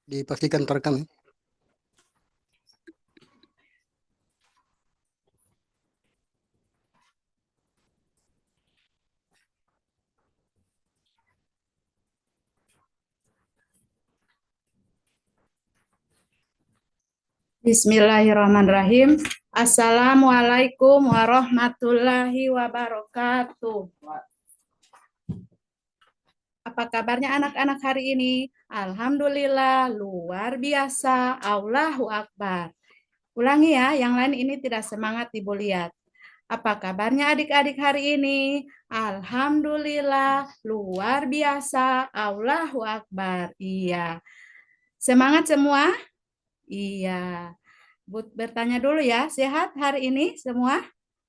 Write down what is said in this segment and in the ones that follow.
Dipastikan terekam. Bismillahirrahmanirrahim. Assalamualaikum warahmatullahi wabarakatuh. Apa kabarnya anak-anak hari ini? Alhamdulillah, luar biasa. Allahu Akbar. Ulangi ya, yang lain ini tidak semangat Ibu lihat. Apa kabarnya adik-adik hari ini? Alhamdulillah, luar biasa. Allahu Akbar. Iya. Semangat semua? Iya. Bertanya dulu ya, sehat hari ini semua?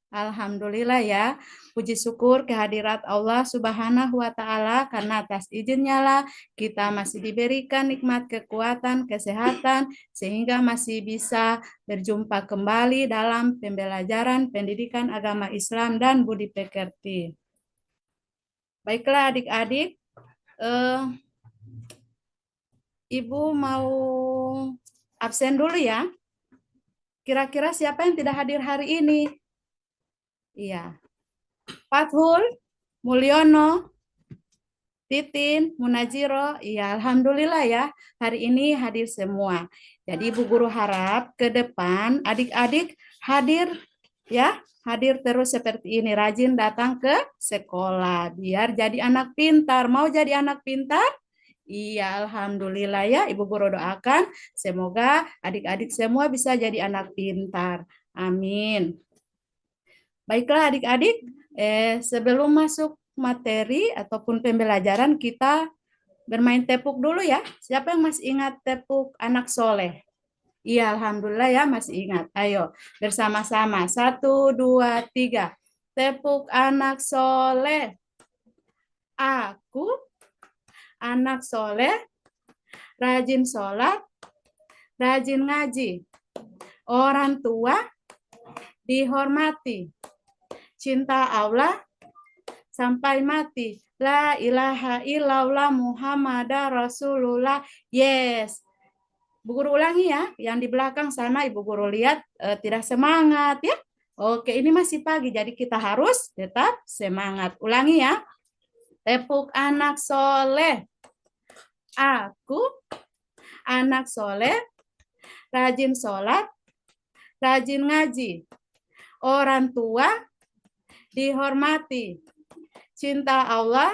Alhamdulillah ya. Puji syukur kehadirat Allah Subhanahu wa taala karena atas izinnya lah kita masih diberikan nikmat kekuatan, kesehatan sehingga masih bisa berjumpa kembali dalam pembelajaran pendidikan agama Islam dan budi pekerti. Baiklah adik-adik, Ibu mau absen dulu ya. Kira-kira siapa yang tidak hadir hari ini? Iya. Fathul, Mulyono, Titin, Munajiro. Iya, alhamdulillah ya. Hari ini hadir semua. Jadi Ibu Guru harap ke depan adik-adik hadir ya, hadir terus seperti ini, rajin datang ke sekolah biar jadi anak pintar. Mau jadi anak pintar? Iya, alhamdulillah ya. Ibu Guru doakan semoga adik-adik semua bisa jadi anak pintar. Amin. Baiklah adik-adik, sebelum masuk materi ataupun pembelajaran kita bermain tepuk dulu ya. Siapa yang masih ingat tepuk anak soleh? Iya, alhamdulillah ya masih ingat. Ayo bersama-sama. 1, 2, 3. Tepuk anak soleh. Aku anak soleh, rajin sholat, rajin ngaji. Orang tua dihormati. Cinta Allah sampai mati. La ilaha illallah Muhammadar Rasulullah. Yes. Bu Guru ulangi ya. Yang di belakang sana Ibu Guru lihat tidak semangat ya. Oke, ini masih pagi jadi kita harus tetap semangat. Ulangi ya. Tepuk anak soleh. Aku anak soleh, rajin sholat, rajin ngaji. Orang tua dihormati. Cinta Allah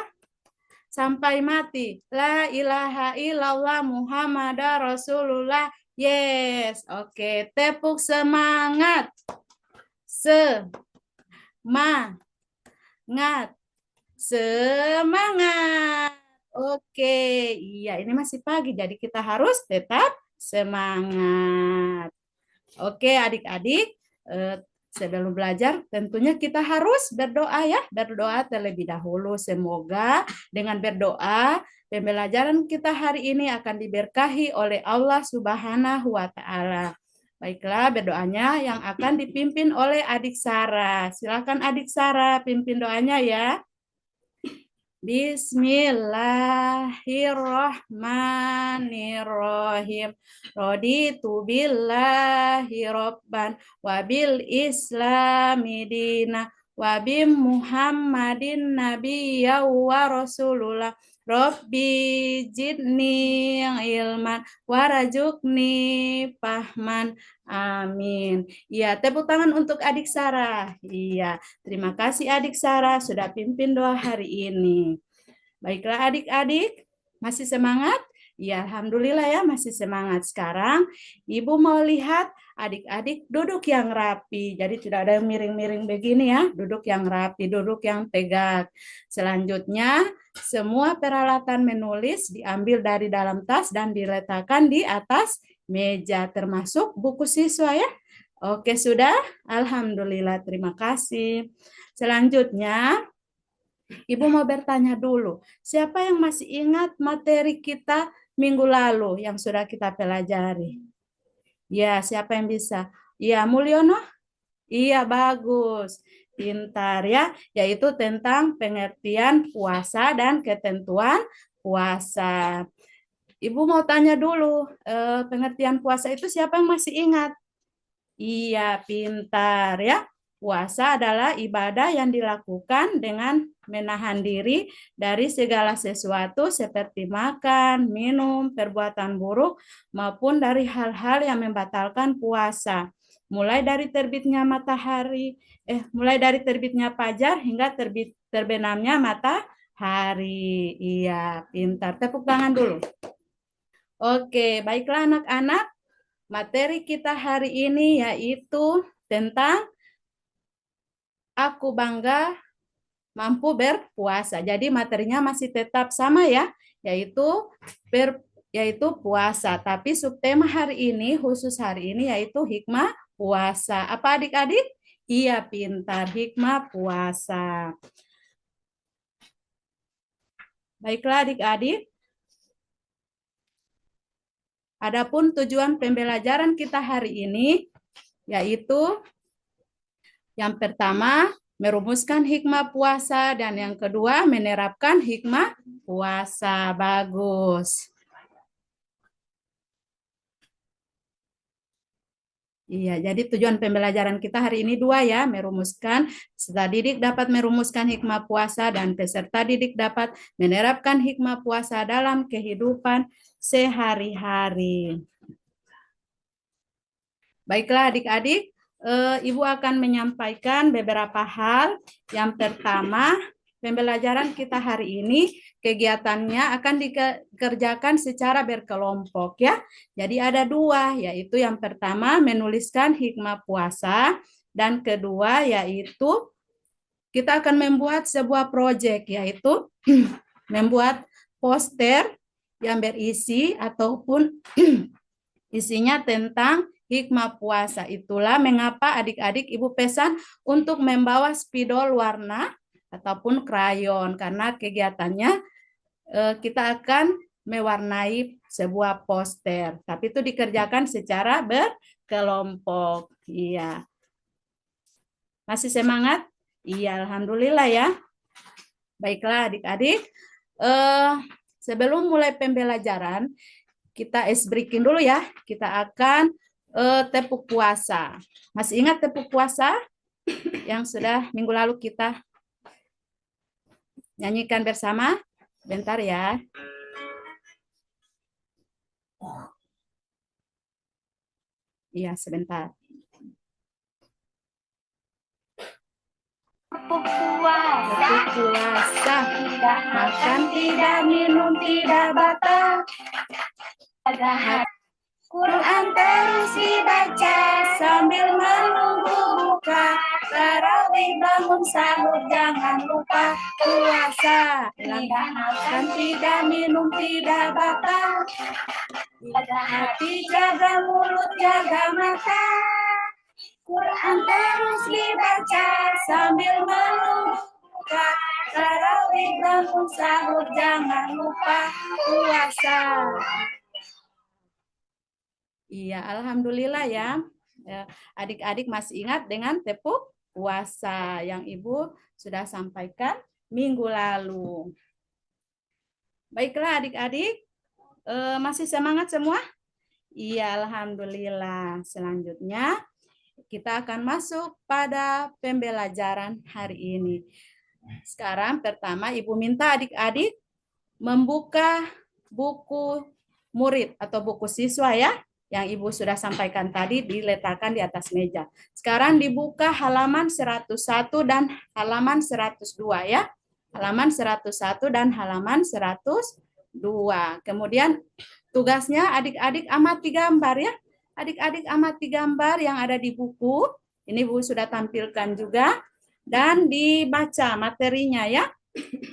sampai mati. La ilaha illallah Muhammadar Rasulullah. Yes. Oke, tepuk semangat. Semangat. Semangat. Oke, iya ini masih pagi jadi kita harus tetap semangat. Oke, adik-adik, sebelum belajar tentunya kita harus berdoa ya, berdoa terlebih dahulu. Semoga dengan berdoa pembelajaran kita hari ini akan diberkahi oleh Allah Subhanahu wa taala. Baiklah, berdoanya yang akan dipimpin oleh Adik Sarah. Silakan Adik Sarah pimpin doanya ya. Bismillahirrahmanirrahim. Raditu billahi robban wabil islami dina wabim Muhammadin nabiyya wa rasulullah. Rabbi jidni ilman warajukni fahman. Amin. Ya, tepuk tangan untuk Adik Sarah. Iya, terima kasih Adik Sarah sudah pimpin doa hari ini. Baiklah adik-adik, masih semangat? Ya, alhamdulillah ya masih semangat. Sekarang Ibu mau lihat Adik-adik duduk yang rapi. Jadi tidak ada yang miring-miring begini ya. Duduk yang rapi, duduk yang tegak. Selanjutnya, semua peralatan menulis diambil dari dalam tas dan diletakkan di atas meja, termasuk buku siswa ya. Oke, sudah? Alhamdulillah, terima kasih. Selanjutnya, Ibu mau bertanya dulu. Siapa yang masih ingat materi kita minggu lalu yang sudah kita pelajari? Ya, siapa yang bisa? Ya, Mulyono? Iya, bagus. Pintar ya, yaitu tentang pengertian puasa dan ketentuan puasa. Ibu mau tanya dulu, pengertian puasa itu siapa yang masih ingat? Iya, pintar ya. Puasa adalah ibadah yang dilakukan dengan menahan diri dari segala sesuatu seperti makan, minum, perbuatan buruk, maupun dari hal-hal yang membatalkan puasa. Mulai dari terbitnya fajar hingga terbenamnya matahari. Iya, pintar. Tepuk tangan dulu. Oke, baiklah anak-anak. Materi kita hari ini yaitu tentang aku bangga mampu berpuasa. Jadi materinya masih tetap sama ya, yaitu puasa. Tapi subtema hari ini, khusus hari ini yaitu hikmah puasa. Apa adik-adik? Iya, pintar. Hikmah puasa. Baiklah adik-adik. Adapun tujuan pembelajaran kita hari ini yaitu yang pertama merumuskan hikmah puasa dan yang kedua menerapkan hikmah puasa. Bagus. Iya, jadi tujuan pembelajaran kita hari ini dua ya, merumuskan, peserta didik dapat merumuskan hikmah puasa dan peserta didik dapat menerapkan hikmah puasa dalam kehidupan sehari-hari. Baiklah adik-adik, Ibu akan menyampaikan beberapa hal. Yang pertama, pembelajaran kita hari ini kegiatannya akan dikerjakan secara berkelompok ya. Jadi ada dua, yaitu yang pertama menuliskan hikmah puasa dan kedua yaitu kita akan membuat sebuah proyek yaitu membuat poster yang berisi ataupun isinya tentang hikmah puasa. Itulah mengapa adik-adik Ibu pesan untuk membawa spidol warna ataupun krayon karena kegiatannya kita akan mewarnai sebuah poster. Tapi itu dikerjakan secara berkelompok. Iya. Masih semangat? Iya, alhamdulillah ya. Baiklah adik-adik. Sebelum mulai pembelajaran, kita ice breaking dulu ya. Kita akan tepuk puasa. Masih ingat tepuk puasa yang sudah minggu lalu kita nyanyikan bersama? Bentar ya. Iya, sebentar. Tepuk puasa, Tidak makan, tidak minum, tidak batal. Quran terus dibaca sambil menunggu buka. Tarawih bangun sahur jangan lupa puasa. Tidak makan, tidak minum, tidak batal. Jaga hati, jaga mulut, jaga mata. Quran terus dibaca sambil menunggu buka. Tarawih bangun sahur jangan lupa puasa. Iya, alhamdulillah ya. Adik-adik masih ingat dengan tepuk puasa yang Ibu sudah sampaikan minggu lalu. Baiklah adik-adik, masih semangat semua? Iya, alhamdulillah. Selanjutnya kita akan masuk pada pembelajaran hari ini. Sekarang pertama Ibu minta adik-adik membuka buku murid atau buku siswa ya, yang Ibu sudah sampaikan tadi diletakkan di atas meja. Sekarang dibuka halaman 101 dan halaman 102 ya. Halaman 101 dan halaman 102. Kemudian tugasnya adik-adik amati gambar ya. Adik-adik amati gambar yang ada di buku. Ini Bu sudah tampilkan juga. Dan dibaca materinya ya.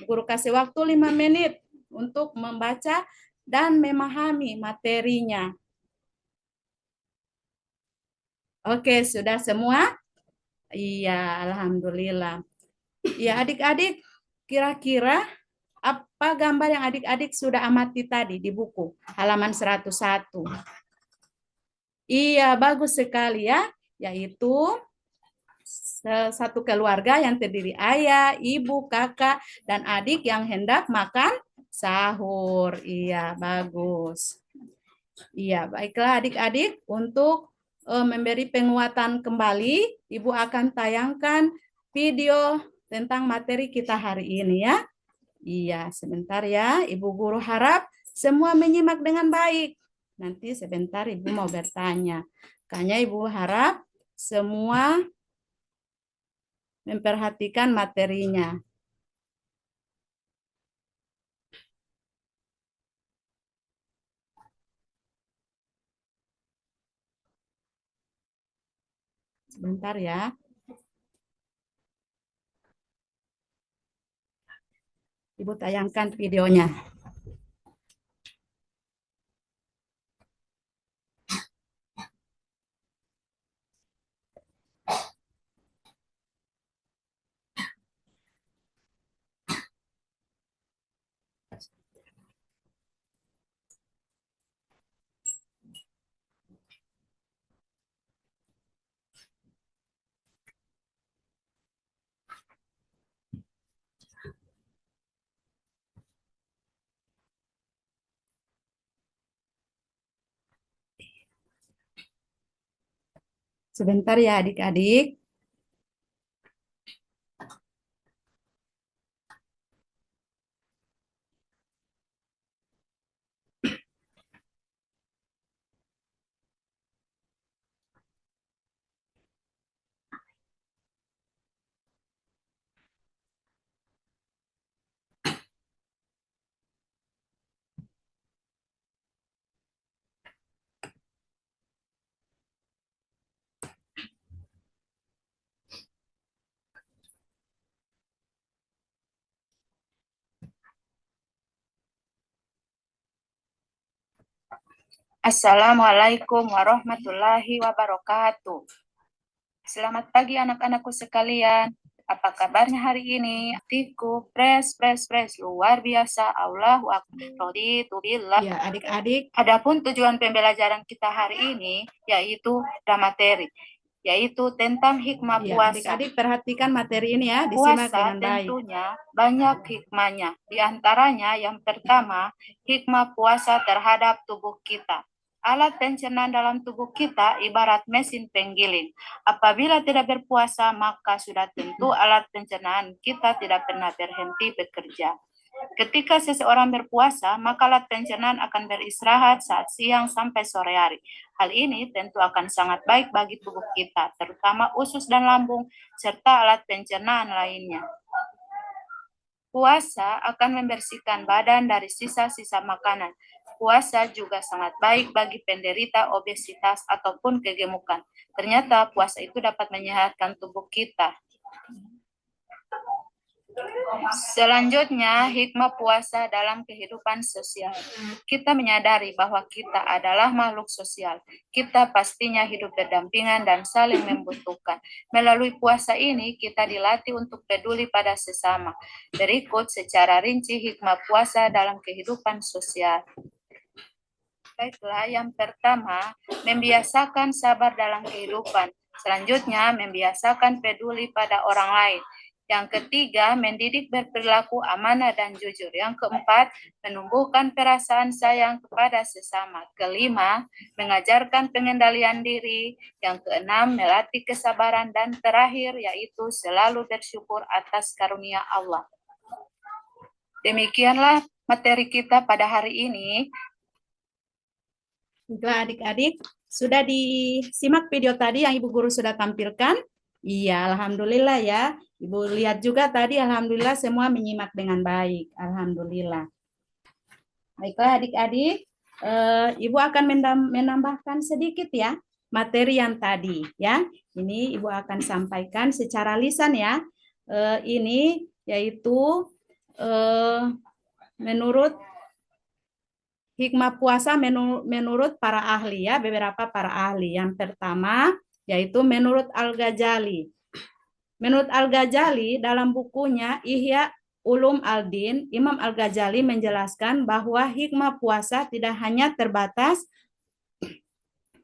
Guru kasih waktu 5 menit untuk membaca dan memahami materinya. Oke, sudah semua? Iya, alhamdulillah. Ya, adik-adik, kira-kira apa gambar yang adik-adik sudah amati tadi di buku halaman 101? Iya, bagus sekali ya, yaitu satu keluarga yang terdiri ayah, ibu, kakak, dan adik yang hendak makan sahur. Iya, bagus. Iya, baiklah adik-adik, untuk memberi penguatan kembali, Ibu akan tayangkan video tentang materi kita hari ini ya. Iya, sebentar ya. Ibu guru harap semua menyimak dengan baik. Nanti sebentar Ibu mau bertanya. Makanya Ibu harap semua memperhatikan materinya. Sebentar ya. Ibu tayangkan videonya. Sebentar ya adik-adik. Assalamualaikum warahmatullahi wabarakatuh. Selamat pagi anak-anakku sekalian. Apa kabarnya hari ini? Hatiku pres luar biasa. Allahu akbar. Raditu billah. Ya, adik-adik. Adapun tujuan pembelajaran kita hari ini yaitu materi, yaitu tentang hikmah puasa. Adik-adik perhatikan materi ini ya, disimak dengan baik. Tentunya banyak hikmahnya. Di antaranya yang pertama, hikmah puasa terhadap tubuh kita. Alat pencernaan dalam tubuh kita ibarat mesin penggiling. Apabila tidak berpuasa, maka sudah tentu alat pencernaan kita tidak pernah berhenti bekerja. Ketika seseorang berpuasa, maka alat pencernaan akan beristirahat saat siang sampai sore hari. Hal ini tentu akan sangat baik bagi tubuh kita, terutama usus dan lambung, serta alat pencernaan lainnya. Puasa akan membersihkan badan dari sisa-sisa makanan. Puasa juga sangat baik bagi penderita obesitas ataupun kegemukan. Ternyata puasa itu dapat menyehatkan tubuh kita. Selanjutnya, hikmah puasa dalam kehidupan sosial. Kita menyadari bahwa kita adalah makhluk sosial. Kita pastinya hidup berdampingan dan saling membutuhkan. Melalui puasa ini, kita dilatih untuk peduli pada sesama. Berikut secara rinci hikmah puasa dalam kehidupan sosial. Baiklah, yang pertama, membiasakan sabar dalam kehidupan. Selanjutnya, membiasakan peduli pada orang lain. Yang ketiga, mendidik berperilaku amanah dan jujur. Yang keempat, menumbuhkan perasaan sayang kepada sesama. Kelima, mengajarkan pengendalian diri. Yang keenam, melatih kesabaran. Dan terakhir, yaitu selalu bersyukur atas karunia Allah. Demikianlah materi kita pada hari ini. Baiklah adik-adik, sudah disimak video tadi yang Ibu Guru sudah tampilkan? Iya, alhamdulillah ya. Ibu lihat juga tadi, alhamdulillah semua menyimak dengan baik. Alhamdulillah. Baiklah adik-adik, Ibu akan menambahkan sedikit ya materi yang tadi ya. Ini Ibu akan sampaikan secara lisan ya. Ini yaitu menurut hikmah puasa menurut para ahli ya, beberapa para ahli. Yang pertama yaitu menurut Al-Ghazali. Menurut Al-Ghazali dalam bukunya Ihya Ulum Al-Din, Imam Al-Ghazali menjelaskan bahwa hikmah puasa tidak hanya terbatas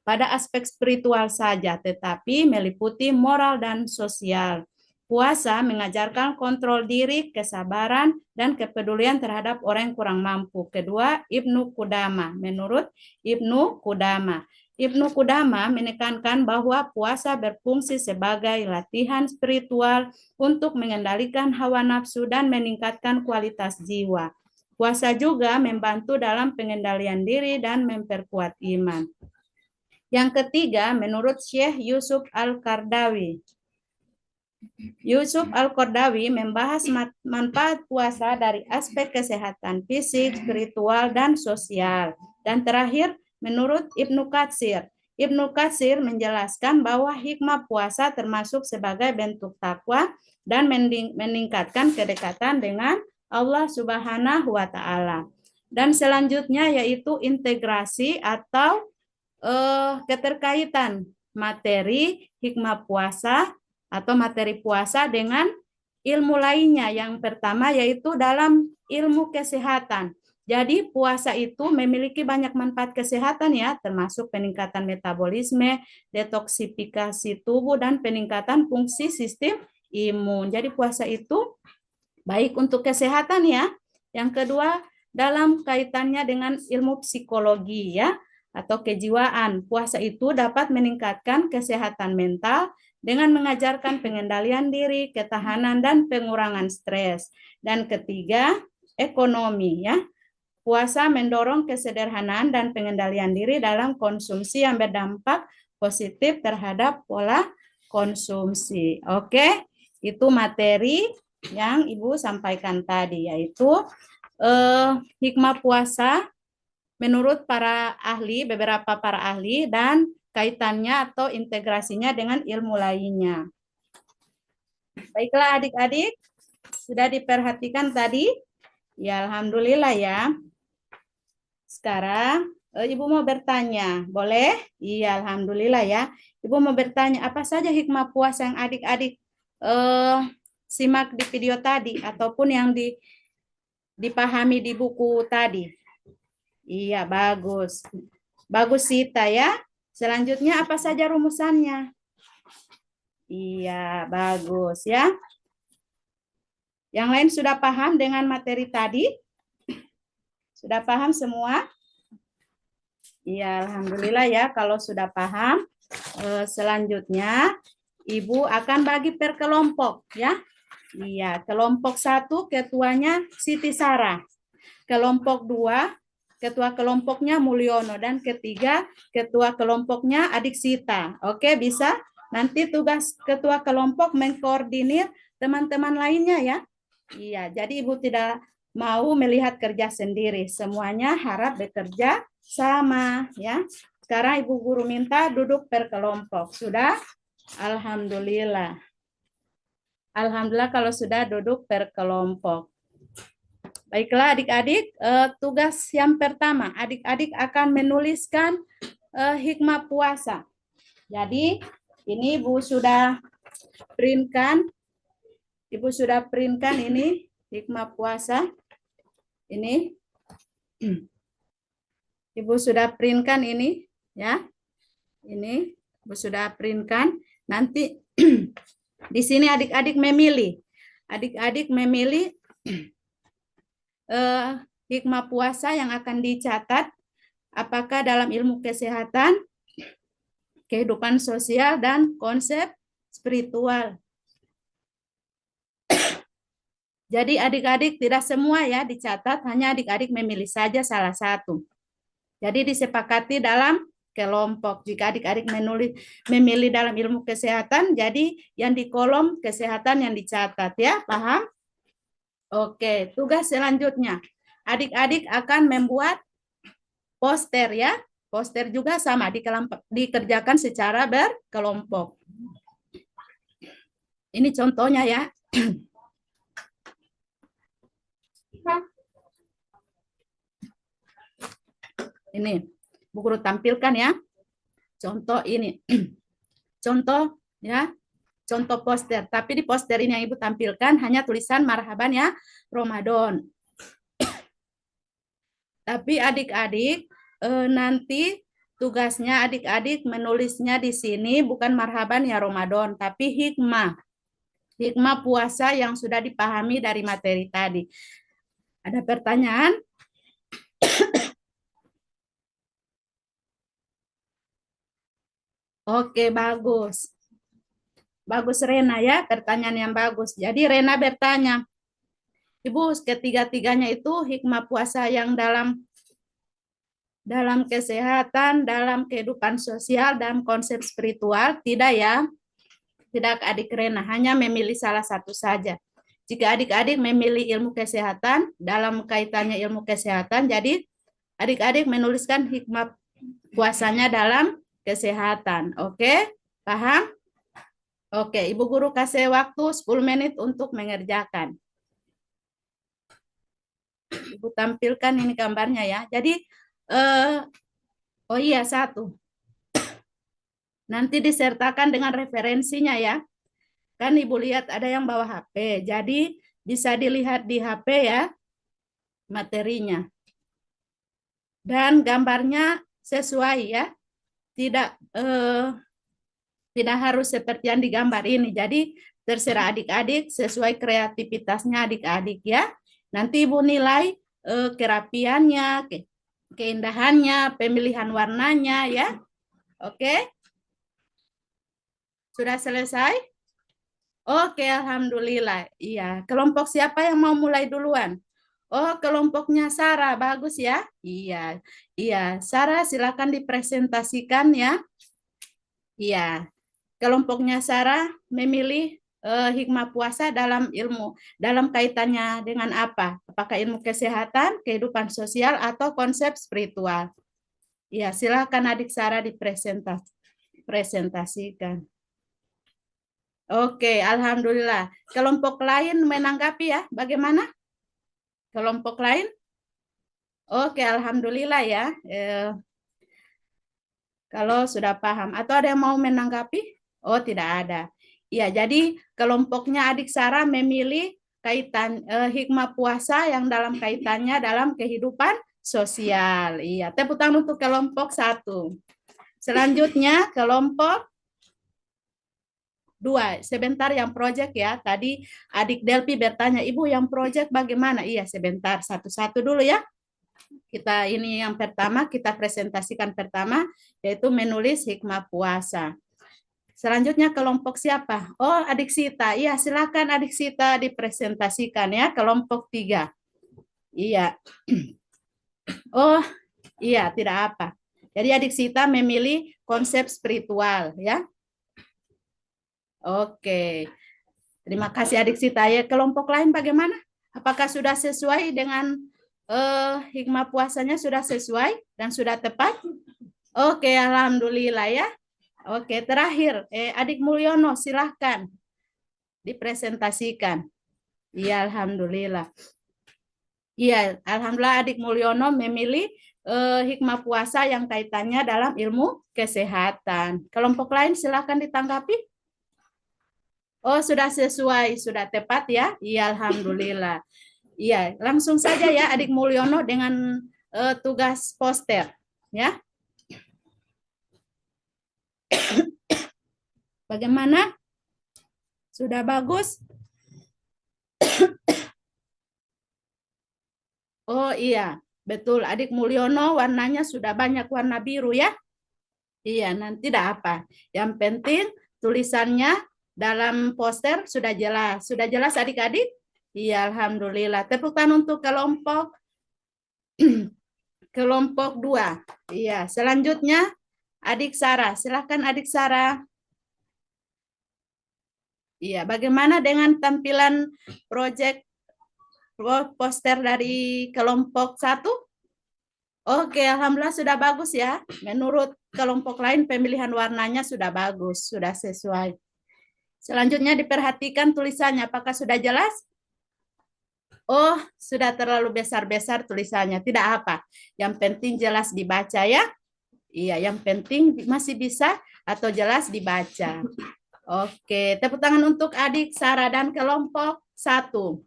pada aspek spiritual saja, tetapi meliputi moral dan sosial. Puasa mengajarkan kontrol diri, kesabaran, dan kepedulian terhadap orang yang kurang mampu. Kedua, Ibnu Qudamah. Menurut Ibnu Qudamah, Ibnu Qudamah menekankan bahwa puasa berfungsi sebagai latihan spiritual untuk mengendalikan hawa nafsu dan meningkatkan kualitas jiwa. Puasa juga membantu dalam pengendalian diri dan memperkuat iman. Yang ketiga, menurut Syekh Yusuf Al-Qardawi. Yusuf Al-Qardawi membahas manfaat puasa dari aspek kesehatan fisik, spiritual, dan sosial. Dan terakhir, menurut Ibnu Katsir. Ibnu Katsir menjelaskan bahwa hikmah puasa termasuk sebagai bentuk takwa dan meningkatkan kedekatan dengan Allah Subhanahu wa Ta'ala. Dan selanjutnya yaitu integrasi atau keterkaitan materi hikmah puasa atau materi puasa dengan ilmu lainnya. Yang pertama yaitu dalam ilmu kesehatan. Jadi puasa itu memiliki banyak manfaat kesehatan ya, termasuk peningkatan metabolisme, detoksifikasi tubuh, dan peningkatan fungsi sistem imun. Jadi puasa itu baik untuk kesehatan ya. Yang kedua, dalam kaitannya dengan ilmu psikologi ya, atau kejiwaan. Puasa itu dapat meningkatkan kesehatan mental dengan mengajarkan pengendalian diri, ketahanan, dan pengurangan stres. Dan ketiga, ekonomi ya. Puasa mendorong kesederhanaan dan pengendalian diri dalam konsumsi yang berdampak positif terhadap pola konsumsi. Oke, itu materi yang Ibu sampaikan tadi, yaitu hikmah puasa menurut para ahli, beberapa para ahli, dan kaitannya atau integrasinya dengan ilmu lainnya. Baiklah adik-adik, sudah diperhatikan tadi? Ya, alhamdulillah ya. Sekarang Ibu mau bertanya, boleh? Iya, alhamdulillah ya. Ibu mau bertanya, apa saja hikmah puasa yang adik-adik simak di video tadi, ataupun yang dipahami di buku tadi? Iya, bagus. Bagus, Sita ya. Selanjutnya apa saja rumusannya? Iya, bagus ya. Yang lain sudah paham dengan materi tadi? Sudah paham semua? Iya, alhamdulillah ya kalau sudah paham. Selanjutnya Ibu akan bagi per kelompok ya. Iya, kelompok 1 ketuanya Siti Sarah. Kelompok 2 ketua kelompoknya Mulyono, dan ketiga ketua kelompoknya Adik Sita. Oke, bisa? Nanti tugas ketua kelompok mengkoordinir teman-teman lainnya ya. Iya, jadi Ibu tidak mau melihat kerja sendiri. Semuanya harap bekerja sama ya. Sekarang Ibu guru minta duduk per kelompok. Sudah? Alhamdulillah. Alhamdulillah kalau sudah duduk per kelompok. Baiklah adik-adik, tugas yang pertama, adik-adik akan menuliskan hikmah puasa. Jadi ini Ibu sudah printkan, ini hikmah puasa. Ini Ibu sudah printkan ini ya. Ini Ibu sudah printkan. Nanti di sini adik-adik memilih. Adik-adik memilih hikmah puasa yang akan dicatat, apakah dalam ilmu kesehatan, kehidupan sosial, dan konsep spiritual. Jadi adik-adik tidak semua ya dicatat, hanya adik-adik memilih saja salah satu. Jadi disepakati dalam kelompok. Jika adik-adik memilih dalam ilmu kesehatan, jadi yang di kolom kesehatan yang dicatat ya, paham? Oke, tugas selanjutnya. Adik-adik akan membuat poster ya. Poster juga sama dikerjakan secara berkelompok. Ini contohnya ya. Ini Bu Guru tampilkan ya. Contoh ini. Contoh ya. Contoh poster. Tapi di poster ini yang Ibu tampilkan hanya tulisan marhaban ya Ramadan. Tapi adik-adik nanti tugasnya adik-adik menulisnya di sini bukan marhaban ya Ramadan, tapi hikmah. Hikmah puasa yang sudah dipahami dari materi tadi. Ada pertanyaan? Oke, bagus. Bagus Rena ya, pertanyaan yang bagus. Jadi Rena bertanya, Ibu, ketiga-tiganya itu hikmah puasa yang dalam kesehatan, dalam kehidupan sosial, dan konsep spiritual, tidak ya? Tidak adik Rena, hanya memilih salah satu saja. Jika adik-adik memilih ilmu kesehatan, dalam kaitannya ilmu kesehatan, jadi adik-adik menuliskan hikmah puasanya dalam kesehatan. Oke, paham? Oke, Ibu Guru kasih waktu 10 menit untuk mengerjakan. Ibu tampilkan ini gambarnya ya. Jadi, oh iya, satu. Nanti disertakan dengan referensinya ya. Kan Ibu lihat ada yang bawa HP. Jadi, bisa dilihat di HP ya materinya. Dan gambarnya sesuai ya. Tidak harus seperti yang digambar ini. Jadi terserah adik-adik sesuai kreativitasnya adik-adik ya. Nanti Ibu nilai kerapiannya, keindahannya, pemilihan warnanya ya. Oke? Sudah selesai? Oke, alhamdulillah. Iya, kelompok siapa yang mau mulai duluan? Oh, kelompoknya Sarah, bagus ya. Iya, iya. Sarah silakan dipresentasikan ya. Iya, kelompoknya Sarah memilih hikmah puasa dalam kaitannya dengan apa? Apakah ilmu kesehatan, kehidupan sosial, atau konsep spiritual? Ya, silakan adik Sarah dipresentasikan. Oke, alhamdulillah. Kelompok lain menanggapi ya, bagaimana? Kelompok lain? Oke, alhamdulillah ya. Kalau sudah paham. Atau ada yang mau menanggapi? Oh, tidak ada. Ya, jadi kelompoknya adik Sarah memilih kaitan hikmah puasa yang dalam kaitannya dalam kehidupan sosial. Iya, tepuk tangan untuk kelompok 1. Selanjutnya kelompok 2. Sebentar yang proyek ya. Tadi adik Delpi bertanya, Ibu yang proyek bagaimana? Iya, sebentar satu-satu dulu ya. Kita ini yang pertama, kita presentasikan pertama, yaitu menulis hikmah puasa. Selanjutnya kelompok siapa? Oh, adik Sita. Iya, silakan adik Sita dipresentasikan ya, kelompok 3. Iya. Oh, iya, tidak apa. Jadi adik Sita memilih konsep spiritual ya. Oke. Terima kasih adik Sita. Ya, kelompok lain bagaimana? Apakah sudah sesuai dengan hikmah puasanya sudah sesuai dan sudah tepat? Oke, alhamdulillah ya. Oke, terakhir, adik Mulyono, silahkan dipresentasikan. Iya, alhamdulillah. Iya, alhamdulillah adik Mulyono memilih hikmah puasa yang kaitannya dalam ilmu kesehatan. Kelompok lain silahkan ditanggapi. Oh, sudah sesuai, sudah tepat ya. Iya, alhamdulillah. Iya, langsung saja ya adik Mulyono dengan tugas poster, ya. Bagaimana? Sudah bagus? Oh iya, betul. Adik Mulyono warnanya sudah banyak warna biru ya. Iya, nanti tidak apa. Yang penting tulisannya dalam poster sudah jelas. Sudah jelas adik-adik? Iya, alhamdulillah. Tepuk tangan untuk kelompok kelompok 2. Iya, selanjutnya adik Sarah. Silakan adik Sarah. Iya, bagaimana dengan tampilan proyek poster dari kelompok 1? Oke, alhamdulillah sudah bagus ya. Menurut kelompok lain pemilihan warnanya sudah bagus, sudah sesuai. Selanjutnya diperhatikan tulisannya, apakah sudah jelas? Oh, sudah terlalu besar-besar tulisannya. Tidak apa. Yang penting jelas dibaca ya. Iya, yang penting masih bisa atau jelas dibaca. Oke, tepuk tangan untuk adik Sarah dan kelompok 1.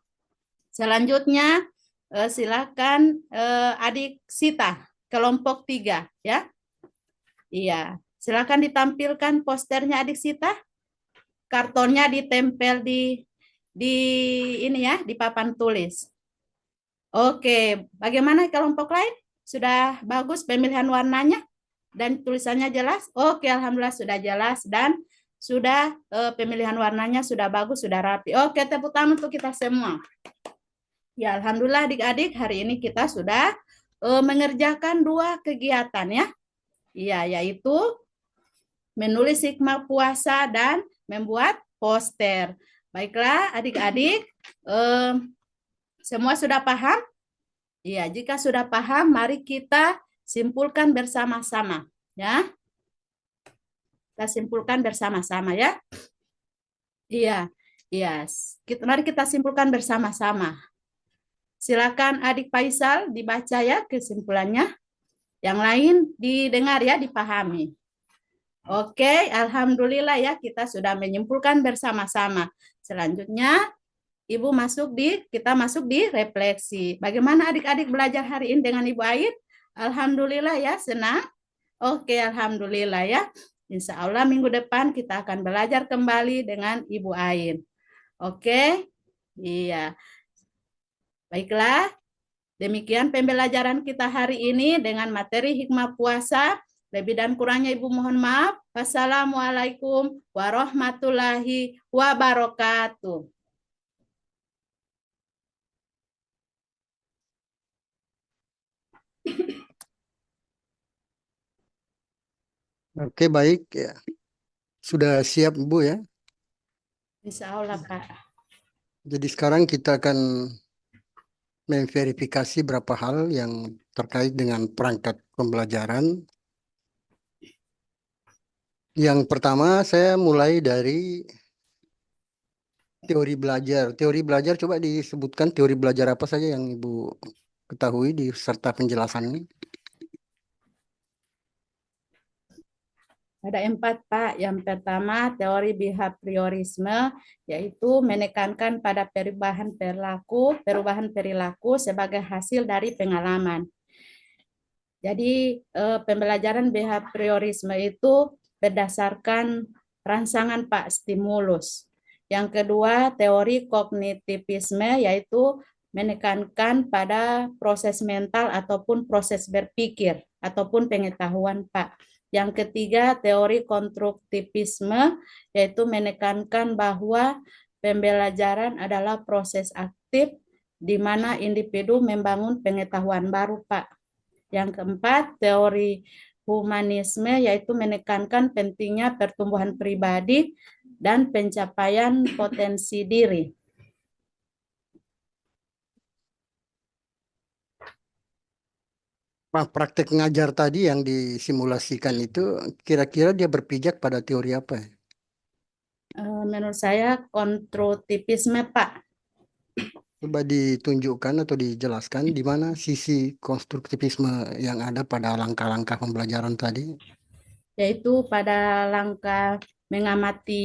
Selanjutnya silakan adik Sita, kelompok 3 ya. Iya, silakan ditampilkan posternya adik Sita. Kartonnya ditempel di ini ya, di papan tulis. Oke, bagaimana kelompok lain? Sudah bagus pemilihan warnanya dan tulisannya jelas? Oke, alhamdulillah sudah jelas dan sudah pemilihan warnanya sudah bagus, sudah rapi. Oke, tepuk tangan untuk kita semua. Ya, alhamdulillah adik-adik hari ini kita sudah mengerjakan 2 kegiatan ya. Iya, yaitu menulis hikmah puasa dan membuat poster. Baiklah, adik-adik, semua sudah paham? Iya, jika sudah paham, mari kita simpulkan bersama-sama, ya. Kita simpulkan bersama-sama, ya. Iya, iya. Mari kita simpulkan bersama-sama. Silakan adik Faisal dibaca ya kesimpulannya. Yang lain didengar ya, dipahami. Oke, alhamdulillah ya kita sudah menyimpulkan bersama-sama. Selanjutnya kita masuk di refleksi. Bagaimana adik-adik belajar hari ini dengan Ibu Ain? Alhamdulillah ya, senang. Oke, alhamdulillah ya. Insya Allah minggu depan kita akan belajar kembali dengan Ibu Ain. Oke, iya. Baiklah, demikian pembelajaran kita hari ini dengan materi hikmah puasa. Lebih dan kurangnya Ibu mohon maaf. Wassalamualaikum warahmatullahi wabarakatuh. Oke, baik ya. Sudah siap Bu ya. Insya Allah Kak. Jadi sekarang kita akan memverifikasi beberapa hal yang terkait dengan perangkat pembelajaran. Yang pertama saya mulai dari teori belajar. Teori belajar coba disebutkan teori belajar apa saja yang Ibu ketahui di serta penjelasannya. Ada 4, Pak. Yang pertama, teori behaviorisme, yaitu menekankan pada perubahan perilaku sebagai hasil dari pengalaman. Jadi, pembelajaran behaviorisme itu berdasarkan rangsangan Pak stimulus. Yang kedua, teori kognitivisme, yaitu menekankan pada proses mental ataupun proses berpikir ataupun pengetahuan Pak. Yang ketiga, teori konstruktivisme, yaitu menekankan bahwa pembelajaran adalah proses aktif di mana individu membangun pengetahuan baru, Pak. Yang keempat, teori humanisme, yaitu menekankan pentingnya pertumbuhan pribadi dan pencapaian potensi diri. Pak, praktek ngajar tadi yang disimulasikan itu kira-kira dia berpijak pada teori apa? Menurut saya konstruktivisme, Pak. Coba ditunjukkan atau dijelaskan di mana sisi konstruktivisme yang ada pada langkah-langkah pembelajaran tadi. Yaitu pada langkah mengamati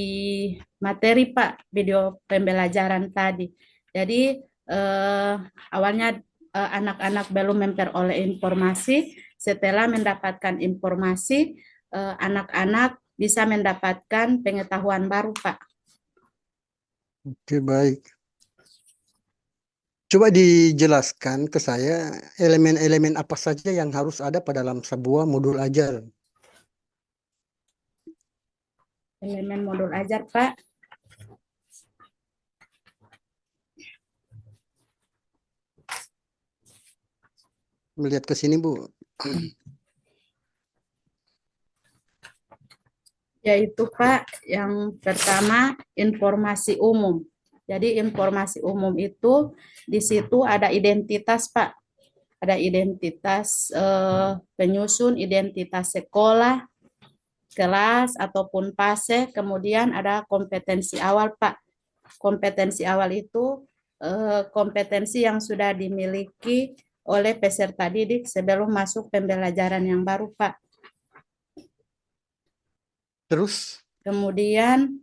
materi, Pak, video pembelajaran tadi. Jadi awalnya anak-anak belum memperoleh informasi, setelah mendapatkan informasi, anak-anak bisa mendapatkan pengetahuan baru, Pak. Oke, baik. Coba dijelaskan ke saya elemen-elemen apa saja yang harus ada pada dalam sebuah modul ajar. Elemen modul ajar, Pak. Melihat ke sini, Bu. Yaitu, Pak, yang pertama informasi umum. Jadi informasi umum itu di situ ada identitas, Pak. ada identitas penyusun, identitas sekolah, kelas ataupun fase, kemudian ada kompetensi awal, Pak. Kompetensi awal itu kompetensi yang sudah dimiliki oleh peserta didik sebelum masuk pembelajaran yang baru, Pak. Terus Kemudian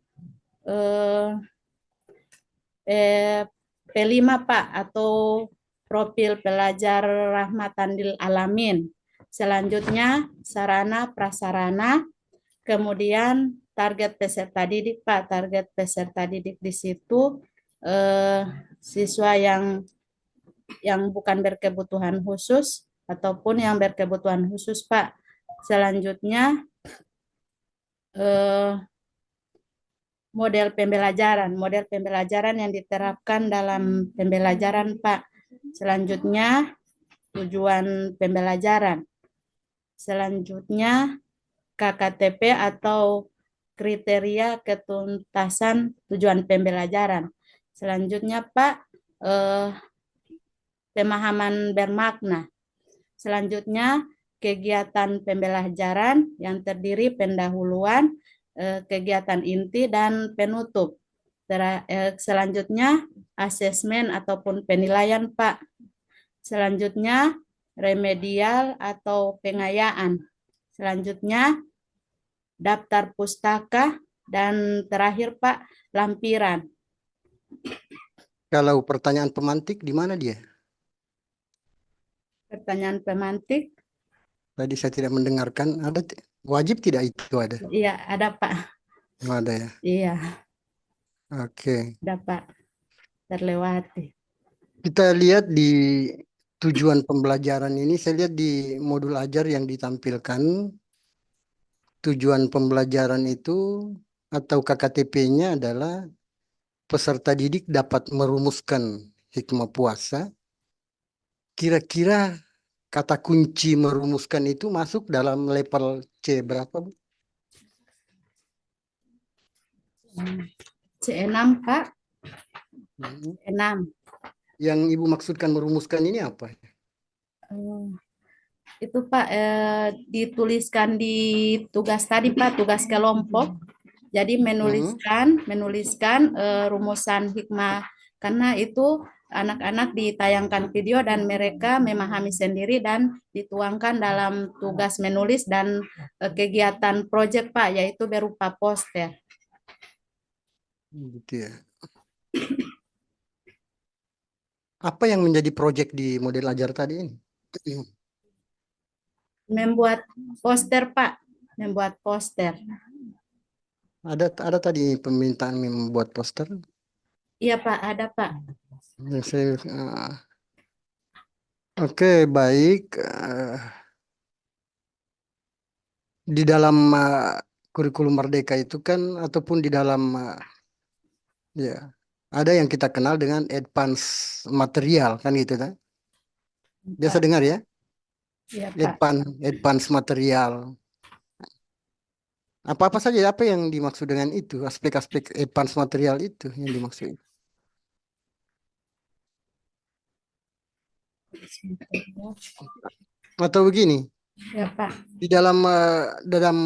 P5, Pak, atau profil pelajar rahmatan lil alamin. Selanjutnya sarana prasarana, kemudian target peserta didik, Pak. Target peserta didik di situ siswa yang bukan berkebutuhan khusus ataupun yang berkebutuhan khusus, Pak. Selanjutnya model pembelajaran yang diterapkan dalam pembelajaran, Pak. Selanjutnya tujuan pembelajaran. Selanjutnya KKTP atau kriteria ketuntasan tujuan pembelajaran. Selanjutnya, Pak, pemahaman bermakna. Selanjutnya kegiatan pembelajaran yang terdiri pendahuluan, kegiatan inti, dan penutup. Selanjutnya asesmen ataupun penilaian, Pak. Selanjutnya remedial atau pengayaan. Selanjutnya daftar pustaka, dan terakhir, Pak, lampiran. kalau pertanyaan pemantik di mana dia? Pertanyaan pemantik, Tadi saya tidak mendengarkan. Wajib tidak itu ada? iya ada, Pak. Oh, ada ya. Iya, Oke. ada, Pak. Terlewati. Kita lihat di tujuan pembelajaran ini, saya lihat di modul ajar yang ditampilkan, tujuan pembelajaran itu atau KKTP-nya adalah peserta didik dapat merumuskan hikmah puasa. Kira-kira kata kunci merumuskan itu masuk dalam level C berapa, Bu? C6, Pak. Hmm. C6. Yang Ibu maksudkan merumuskan ini apa? Itu, Pak, dituliskan di tugas tadi, Pak, tugas kelompok. Jadi Hmm. menuliskan rumusan hikmah, karena itu anak-anak ditayangkan video dan mereka memahami sendiri dan dituangkan dalam tugas menulis dan kegiatan proyek, Pak, yaitu berupa poster. Gitu ya. Apa yang menjadi proyek di model ajar tadi ini? Membuat poster, Pak, membuat poster. Ada tadi permintaan membuat poster. Iya, Pak, ada, Pak. Oke, baik. Di dalam kurikulum Merdeka itu kan, ataupun di dalam ya, ada yang kita kenal dengan advance material kan gitu kan? Biasa Pak. dengar ya, Iya, Pak. advance material. Apa-apa saja apa yang dimaksud dengan itu, aspek-aspek advance material itu yang dimaksud. Atau begini, Ya, Pak. di dalam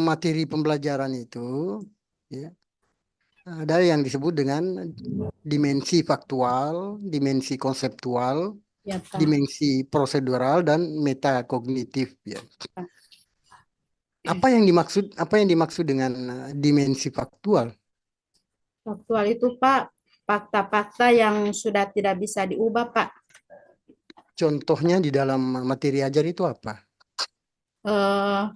materi pembelajaran itu ya, ada yang disebut dengan dimensi faktual, dimensi konseptual, Ya, Pak. dimensi prosedural, dan metakognitif ya. Apa yang dimaksud dengan dimensi faktual? Faktual itu, Pak, fakta-fakta yang sudah tidak bisa diubah, Pak. Contohnya di dalam materi ajar itu apa?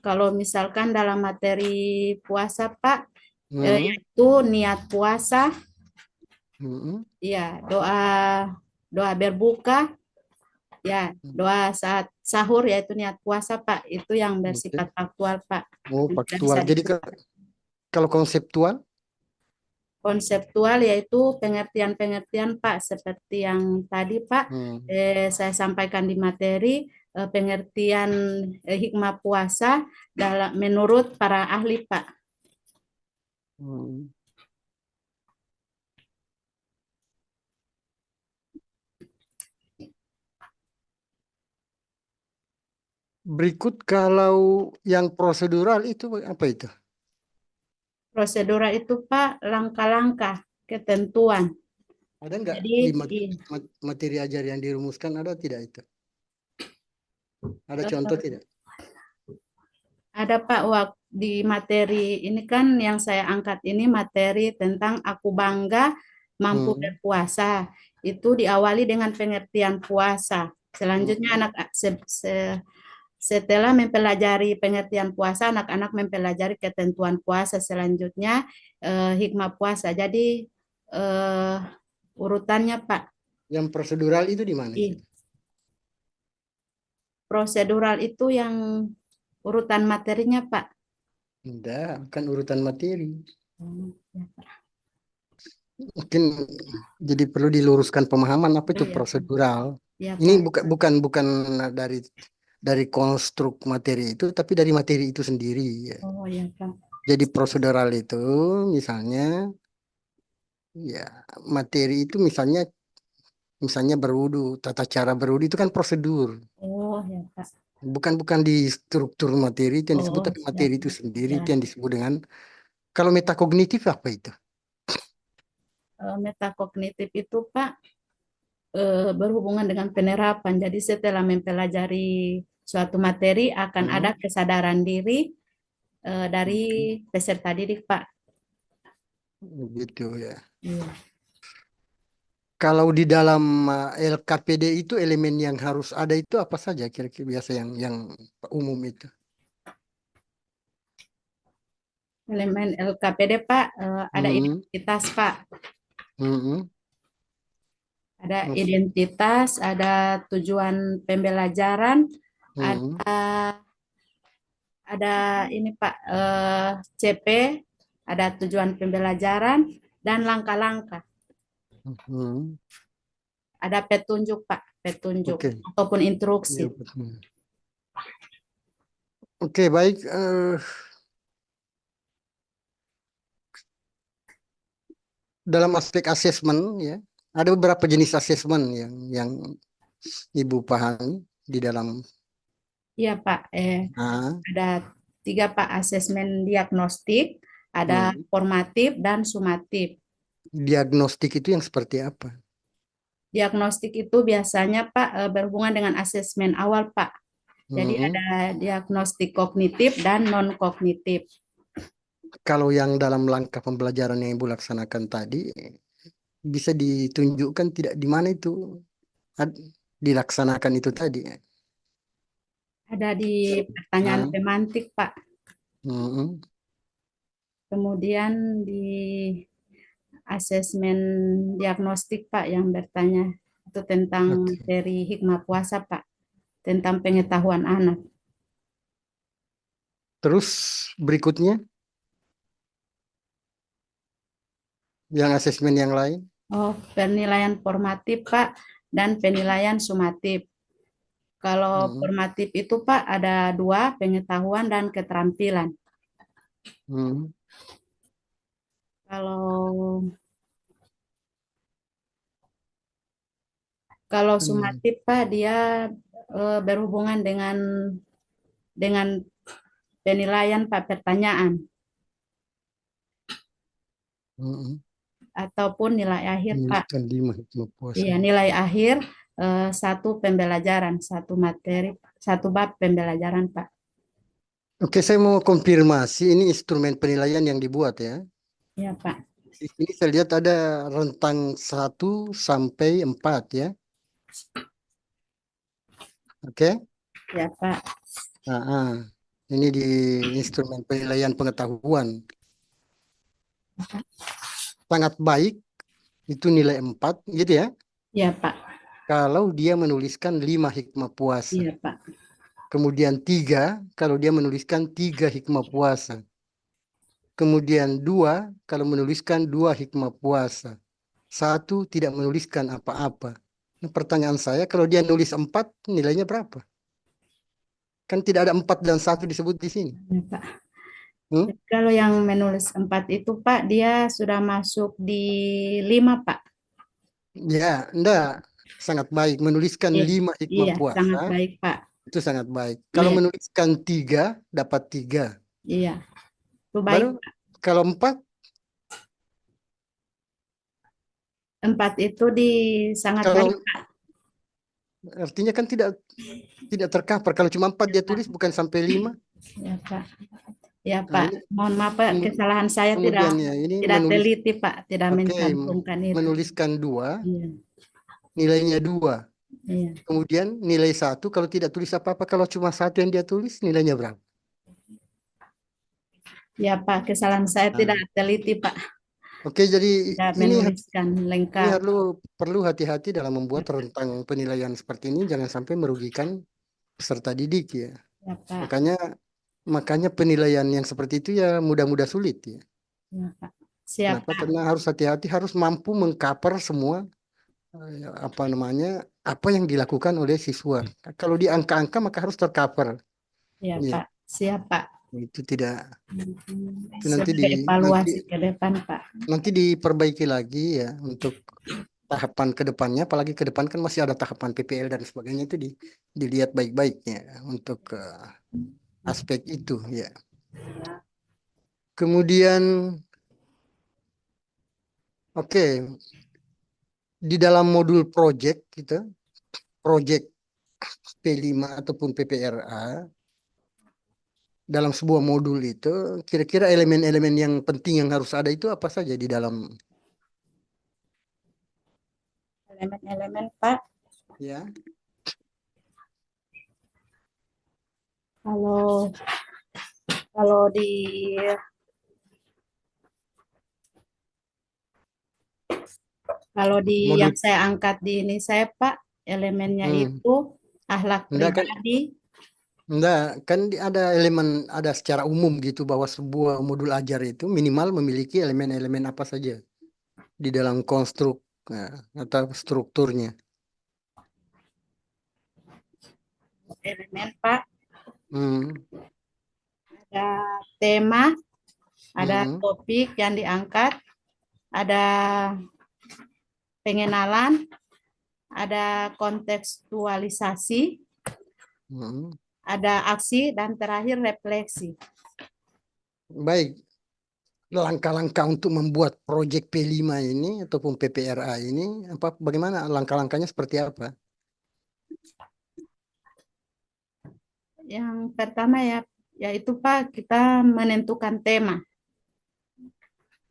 Kalau misalkan dalam materi puasa, Pak, Hmm, yaitu niat puasa, hmm, ya doa doa berbuka, ya doa saat sahur yaitu niat puasa, Pak. Itu yang bersifat oke. faktual, Pak. Oh, Yang tidak faktual. bisa Jadi diubah. kalau konseptual, Konseptual yaitu pengertian-pengertian, Pak, seperti yang tadi, Pak, hmm, saya sampaikan di materi, pengertian hikmah puasa dalam menurut para ahli, Pak. hmm. Berikut kalau yang prosedural itu apa itu? Prosedural itu Pak langkah-langkah ketentuan. Ada nggak Jadi di materi ajar yang dirumuskan ada tidak itu? Ada contoh tidak? ada Pak di materi ini kan yang saya angkat ini materi tentang aku bangga mampu Hmm. berpuasa. Itu diawali dengan pengertian puasa. Selanjutnya Hmm. setelah mempelajari pengertian puasa, anak-anak mempelajari ketentuan puasa. Selanjutnya hikmah puasa. Jadi eh, urutannya Pak. Yang prosedural itu di mana itu? Prosedural itu yang urutan materinya Pak. Enggak, bukan urutan materi. Hmm, ya, Pak. Mungkin jadi perlu diluruskan pemahaman apa Oh itu ya, Pak. prosedural. Ya, Ini Pak. bukan dari konstruk materi itu, tapi dari materi itu sendiri. Ya. Oh ya, Pak. Jadi prosedural itu misalnya ya materi itu misalnya berwudu, tata cara berwudu itu kan prosedur. Oh ya, Pak. Bukan di struktur materi itu yang disebut, Oh, tapi siap. materi itu sendiri Ya. itu yang disebut dengan kalau metakognitif apa itu? Metakognitif itu, Pak, berhubungan dengan penerapan. Jadi setelah mempelajari suatu materi akan ada Hmm. kesadaran diri dari Hmm. peserta didik, Pak. Gitu ya. Iya. Kalau di dalam LKPD itu elemen yang harus ada itu apa saja kira-kira biasa yang umum itu? Elemen LKPD, Pak, ada Hmm. identitas, Pak. Hmm. Ada Hmm. identitas, ada tujuan pembelajaran, Hmm. ada ini Pak CP, ada tujuan pembelajaran dan langkah-langkah. Hmm. Ada petunjuk Pak, petunjuk Oke. ataupun instruksi. Ya, betul. Oke, baik. Dalam aspek asesmen ya, ada beberapa jenis asesmen yang Ibu pahami di dalam Iya Pak, ah, ada tiga Pak asesmen diagnostik, ada hmm, formatif dan sumatif. diagnostik itu yang seperti apa? Diagnostik itu biasanya Pak berhubungan dengan asesmen awal Pak. Jadi Hmm. ada diagnostik kognitif dan non kognitif. Kalau yang dalam langkah pembelajaran yang Ibu laksanakan tadi bisa ditunjukkan tidak di mana itu ad- dilaksanakan itu tadi. Ada di pertanyaan Ah, pemantik Pak. hmm. Kemudian di asesmen diagnostik Pak yang bertanya itu tentang Oke. materi hikmah puasa Pak, tentang pengetahuan anak. Terus berikutnya yang asesmen yang lain. Oh, penilaian formatif Pak dan penilaian sumatif. Kalau Hmm. formatif itu Pak ada dua, pengetahuan dan keterampilan. Hmm. Kalau kalau Hmm. sumatif Pak dia berhubungan dengan penilaian Pak pertanyaan Hmm. ataupun nilai akhir Pak. Menunjukkan 5 hikmah puasa. Iya, nilai akhir satu pembelajaran, satu materi, satu bab pembelajaran, Pak. Oke, saya mau konfirmasi ini instrumen penilaian yang dibuat ya. Ya, Pak. Di sini saya lihat ada rentang 1 sampai 4 ya. Oke. Ya, Pak. Nah, ini di instrumen penilaian pengetahuan. Sangat baik, itu nilai 4 gitu ya. Ya, Pak. Kalau dia menuliskan 5 hikmah puasa. Iya, Pak. Kemudian 3, kalau dia menuliskan 3 hikmah puasa. Kemudian 2, kalau menuliskan 2 hikmah puasa. 1 tidak menuliskan apa-apa. Nah, pertanyaan saya, kalau dia nulis 4, nilainya berapa? Kan tidak ada 4 dan 1 disebut di sini. Ya, Pak. Hmm? Jadi kalau yang menulis 4 itu, Pak, dia sudah masuk di 5, Pak. Ya, enggak. Sangat baik. Menuliskan Iya, 5 hikmah iya, sangat puasa. baik, Pak. Itu sangat baik. Kalau Iya, menuliskan 3, dapat 3. iya. Itu baik. Baru kalau 4, 4 itu di sangat baik, kalau Pak. artinya kan tidak tercover. Kalau cuma 4 dia tulis bukan sampai 5. Ya, Pak. Ya, Nah, Pak. ini Mohon maaf, Pak. Kesalahan saya tidak kemudian ya ini tidak teliti, Pak. Tidak oke, mencantumkan itu. menuliskan 2, Iya, nilainya 2. iya. Kemudian nilai 1 kalau tidak tulis apa-apa, kalau cuma 1 yang dia tulis nilainya berapa? Ya, Pak. Kesalahan saya tidak Nah, teliti, Pak. oke, jadi Tidak ini menuliskan ini lengkap. perlu hati-hati dalam Ya, membuat rentang penilaian seperti ini, jangan sampai merugikan peserta didik ya. ya, Pak. Makanya makanya penilaian yang seperti itu ya mudah-mudah sulit ya. Ya, Pak. Siap, Kenapa? Pak. Karena harus hati-hati, harus mampu mengcover semua apa namanya apa yang dilakukan oleh siswa. Kalau di angka-angka maka harus tercover. Ya, Ya, Pak. Siap, Pak. itu tidak itu nanti Sebagai nanti evaluasi ke depan, Pak. nanti diperbaiki lagi ya untuk tahapan ke depannya, apalagi ke depan kan masih ada tahapan PPL dan sebagainya itu dilihat baik-baiknya untuk aspek itu ya. Kemudian oke, di dalam modul project kita, project P5 ataupun PPRA, dalam sebuah modul itu kira-kira elemen-elemen yang penting yang harus ada itu apa saja di dalam Elemen-elemen, Pak. ya. Kalau kalau di kalau di yang Modul saya angkat di ini saya, Pak, elemennya hmm, itu akhlak enggak kan pribadi. enggak kan ada elemen ada secara umum gitu bahwa sebuah modul ajar itu minimal memiliki elemen-elemen apa saja di dalam konstruk atau strukturnya. Elemen, Pak, Hmm, ada tema, ada hmm, topik yang diangkat, ada pengenalan, ada kontekstualisasi, hmm. ada aksi, dan terakhir refleksi. Baik, langkah-langkah untuk membuat proyek P5 ini ataupun PPRA ini bagaimana langkah-langkahnya seperti apa? Yang pertama ya, yaitu Pak, kita menentukan tema.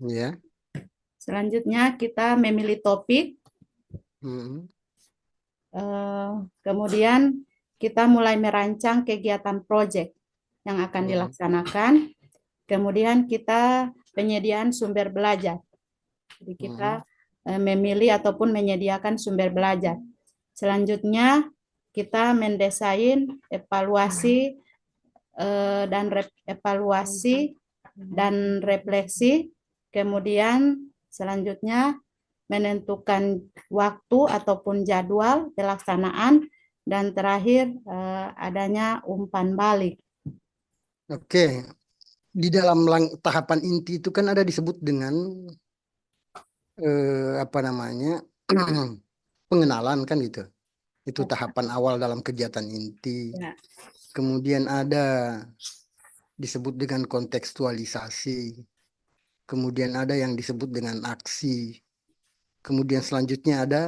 Ya. Selanjutnya kita memilih topik, Hmm, kemudian kita mulai merancang kegiatan proyek yang akan hmm, dilaksanakan. Kemudian kita penyediaan sumber belajar. Jadi kita hmm, memilih ataupun menyediakan sumber belajar. Selanjutnya kita mendesain evaluasi evaluasi dan refleksi. Kemudian selanjutnya menentukan waktu ataupun jadwal pelaksanaan dan terakhir adanya umpan balik. Oke, di dalam tahapan inti itu kan ada disebut dengan apa namanya pengenalan kan gitu. Itu tahapan awal dalam kegiatan inti. Ya, Kemudian ada disebut dengan kontekstualisasi. Kemudian ada yang disebut dengan aksi. Kemudian selanjutnya ada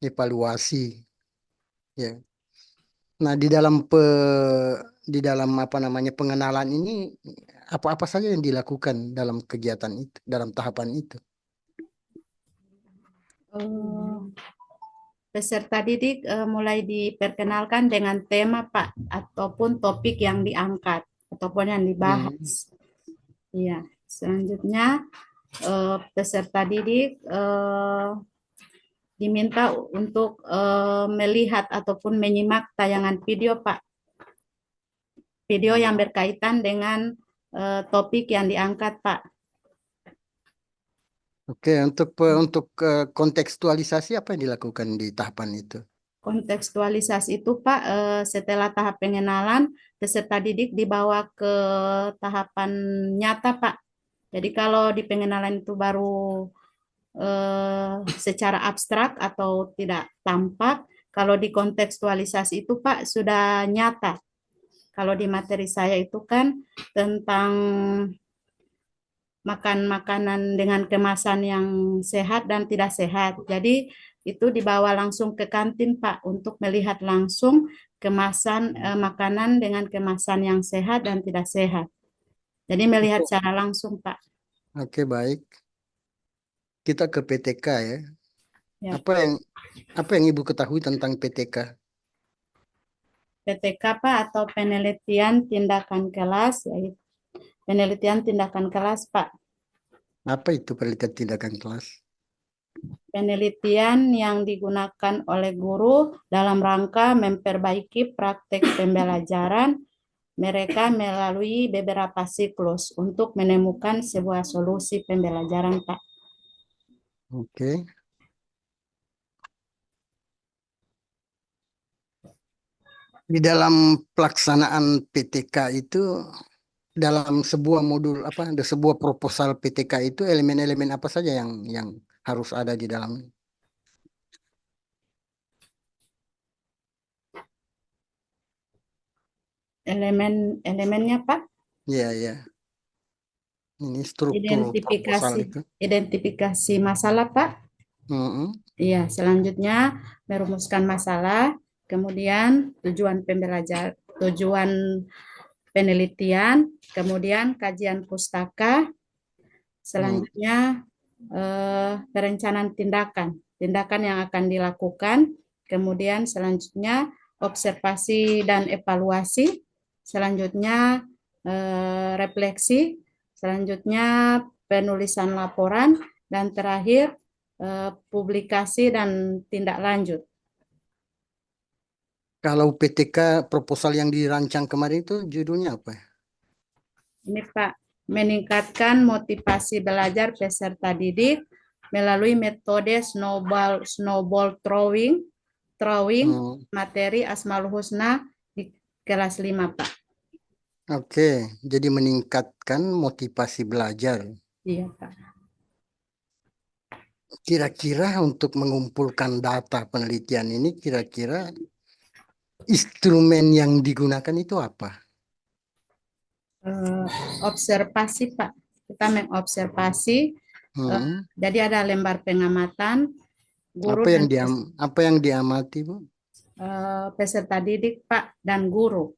evaluasi. Ya. Nah, di dalam apa namanya pengenalan ini apa-apa saja yang dilakukan dalam kegiatan itu, dalam tahapan itu. eh, peserta didik mulai diperkenalkan dengan tema Pak ataupun topik yang diangkat ataupun yang Hmm. dibahas. Iya, selanjutnya peserta didik diminta untuk melihat ataupun menyimak tayangan video Pak, video yang berkaitan dengan topik yang diangkat Pak. Oke, untuk kontekstualisasi apa yang dilakukan di tahapan itu? Kontekstualisasi itu Pak, setelah tahap pengenalan, peserta didik dibawa ke tahapan nyata Pak. Jadi kalau di pengenalan itu baru secara abstrak atau tidak tampak, Kalau dikontekstualisasi itu Pak sudah nyata. Kalau di materi saya itu kan tentang makan makanan dengan kemasan yang sehat dan tidak sehat. Jadi itu dibawa langsung ke kantin Pak untuk melihat langsung kemasan makanan dengan kemasan yang sehat dan tidak sehat. Jadi melihat Itu. secara langsung Pak. Oke, baik. Kita ke PTK ya. Ya, Apa yang Ibu ketahui tentang PTK? PTK Pak atau penelitian tindakan kelas, yaitu penelitian tindakan kelas Pak. Apa itu penelitian tindakan kelas? Penelitian yang digunakan oleh guru dalam rangka memperbaiki praktek pembelajaran mereka melalui beberapa siklus untuk menemukan sebuah solusi pembelajaran, Pak. Oke. Di dalam pelaksanaan PTK itu, dalam sebuah modul apa, ada sebuah proposal PTK itu elemen-elemen apa saja yang harus ada di dalamnya? Elemen-elemennya, Pak, Iya, iya. Ini struktur proposal identifikasi itu. identifikasi masalah, Pak. Mm-mm. Iya, selanjutnya merumuskan masalah, kemudian tujuan penelitian, kemudian kajian pustaka, Mm. selanjutnya perencanaan tindakan, tindakan yang akan dilakukan, kemudian selanjutnya observasi dan evaluasi, selanjutnya refleksi, selanjutnya penulisan laporan, dan terakhir publikasi dan tindak lanjut. Kalau PTK proposal yang dirancang kemarin itu judulnya apa ya? Ini Pak, meningkatkan motivasi belajar peserta didik melalui metode snowball throwing Hmm. materi Asmaul Husna di kelas 5 Pak. Oke, jadi meningkatkan motivasi belajar. Iya Pak. Kira-kira untuk mengumpulkan data penelitian ini, kira-kira instrumen yang digunakan itu apa? Eh, observasi Pak. Kita mengobservasi. Hmm. Jadi ada lembar pengamatan guru Apa dan apa yang diamati, Bu? peserta didik Pak dan guru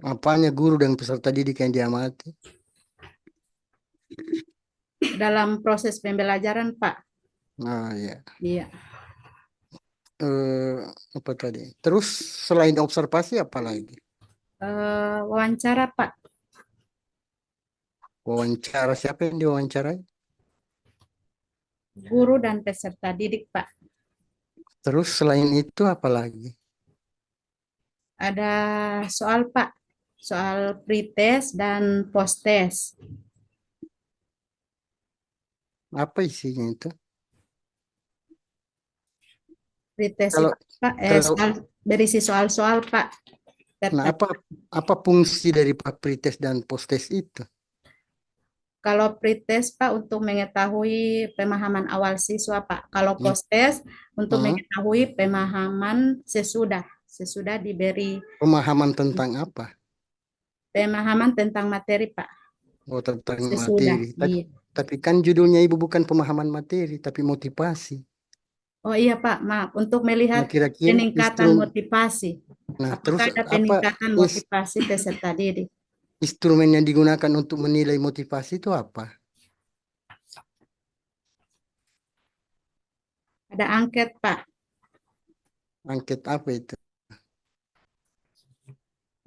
Apanya guru dan peserta didik yang diamati? dalam proses pembelajaran Pak. Nah, ya. Iya. Eh, apa tadi? Terus selain observasi apa lagi? Wawancara Pak. Wawancara, siapa yang diwawancarai? Guru dan peserta didik Pak. Terus selain itu apa lagi? Ada soal Pak, soal pretest dan posttest. Apa isinya itu? Pretest Kalau itu Pak, kalau berisi soal-soal Pak. nah Terkait. apa fungsi dari pretest dan posttest itu? Kalau pretest Pak untuk mengetahui pemahaman awal siswa Pak. Kalau Hmm? posttest untuk Hmm? mengetahui pemahaman sesudah diberi Pemahaman tentang apa? pemahaman tentang materi Pak. Oh, tentang Sesudah. materi. Iya. Tapi kan judulnya Ibu bukan pemahaman materi, tapi motivasi. Oh iya Pak, maaf. Untuk melihat Nah, kira-kira peningkatan motivasi. nah, terus Apakah ada apa peningkatan ins- motivasi peserta didik? instrumen yang digunakan untuk menilai motivasi itu apa? Ada angket, Pak. Angket apa itu?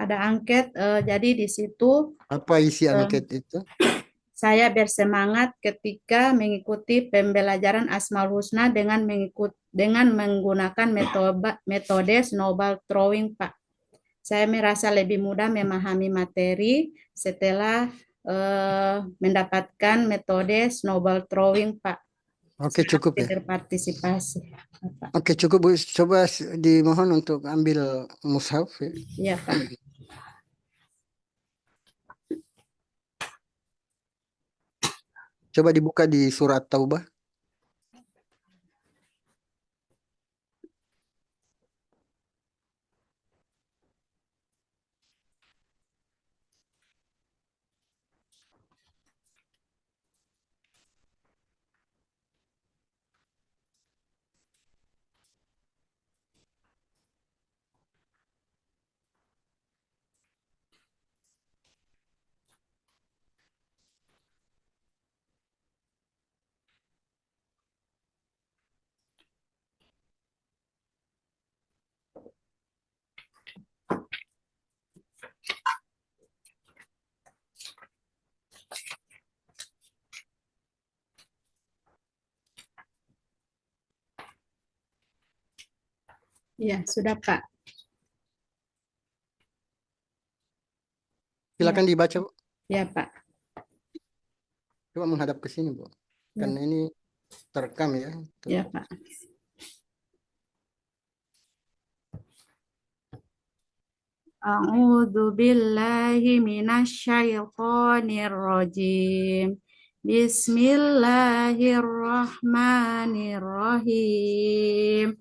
Ada angket. Jadi di situ Apa isi eh, angket itu? saya bersemangat ketika mengikuti pembelajaran Asmaul Husna dengan menggunakan metode snowball throwing, Pak. Saya merasa lebih mudah memahami materi setelah mendapatkan metode snowball throwing, Pak. Oke, Saya cukup aktif ya. berpartisipasi, Pak. Oke, cukup Bu. Coba dimohon untuk ambil mushaf ya. Iya, Pak. Coba dibuka di surat Taubah. Ya, sudah Pak. Silakan dibaca, Bu. Ya Pak. Coba menghadap ke sini, Bu. Ya, Karena ini terekam ya. Tuh. ya Pak. A'udzu billahi minasyaitonir rajim. Bismillahirrahmanirrahim.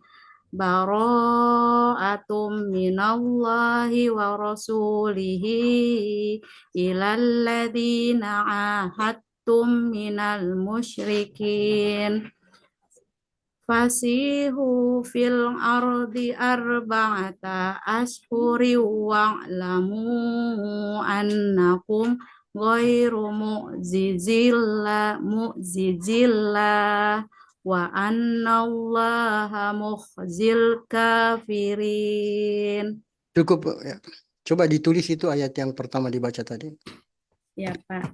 Bara'atum minallahi wa rasulihi ilal ladzina ahadtum minal musyrikin. Fasihu fil ardi arba'ata ashuri wa'lamu annakum ghairu mu'zizillah wa annallaha mukhzil kafirin. Cukup, Bu, ya. Coba ditulis itu ayat yang pertama dibaca tadi. Ya Pak.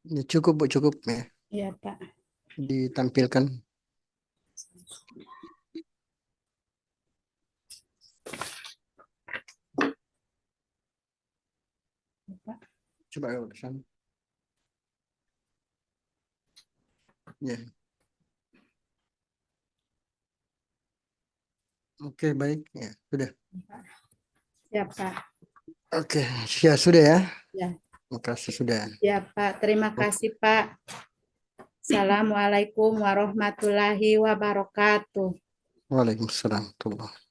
Ya, cukup, Bu, cukup ya. Ya Pak. Ditampilkan. Coba ke sana. Ya. Oke, baik. Ya, sudah. Ya Pak. Oke, ya sudah ya. Ya. Makasih sudah. Ya Pak. Terima kasih Pak. Assalamualaikum warahmatullahi wabarakatuh. Waalaikumsalam warahmatullahi